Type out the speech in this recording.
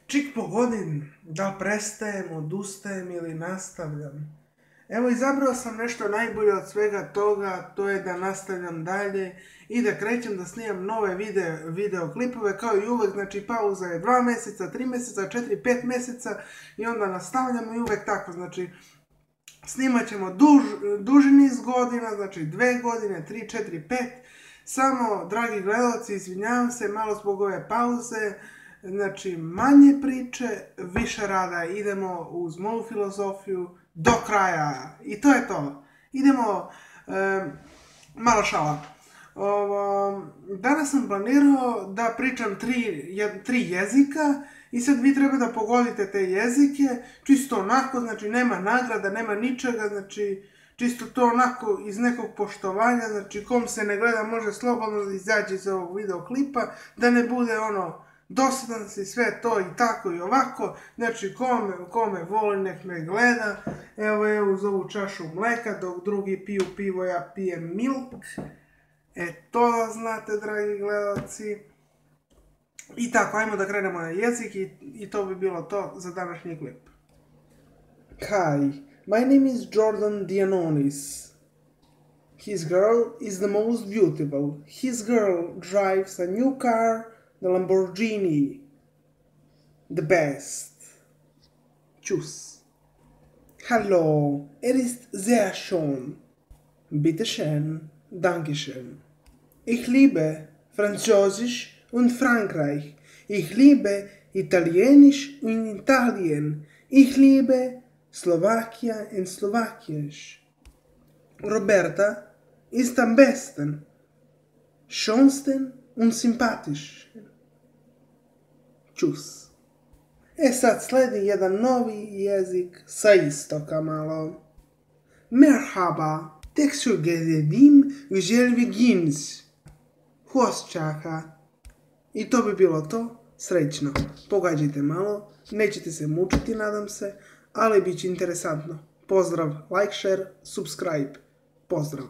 Čik pogodim, da prestajem, odustajem ili nastavljam. Evo, izabrao sam nešto najbolje od svega toga, to je da nastavljam dalje i da krećem da snimam nove videoklipove, kao i uvek, znači pauza je 2 mjeseca, 3 mjeseca, 4, 5 mjeseca i onda nastavljamo i uvek tako, znači snimat ćemo duži niz godina, znači 2 godine, 3, 4, 5, samo, dragi gledalci, izvinjavam se malo zbog ove pauze, znači manje priče, više rada, idemo uz moju filozofiju do kraja i to je to. Idemo, malo šala. Danas sam planirao da pričam 3 jezika i sad vi treba da pogodite te jezike, čisto onako, znači nema nagrada, nema ničega, znači čisto to onako iz nekog poštovanja, znači kom se ne gleda može slobodno da izađe iz ovog videoklipa, da ne bude ono dosadan si sve to i tako i ovako, znači ko me voli nek me gleda, evo uz ovu čašu mleka, dok drugi piju pivo, ja pijem milk, to da znate, dragi gledalci. I tako, ajmo da krenemo na jezik i to bi bilo to za današnji klip. Hi, my name is Jordan Dianonis. His girl is the most beautiful. His girl drives a new car, the Lamborghini. The best. Tschüss. Hallo, ist sehr schön. Bitte schön, danke schön. Ich liebe Französisch und Frankreich. Ich liebe Italienisch und Italien. Ich liebe Slovakia und Slowakisch. Roberta ist am besten, schönsten und sympathischsten. Tschüss. Sad sledi jedan novi jezik sa istoka malo. Merhaba, tek su gledim želvi gins. Hosčaka. I to bi bilo to. Srećno. Pogađajte malo, nećete se mučiti, nadam se, ali bit će interesantno. Pozdrav, like, share, subscribe. Pozdrav.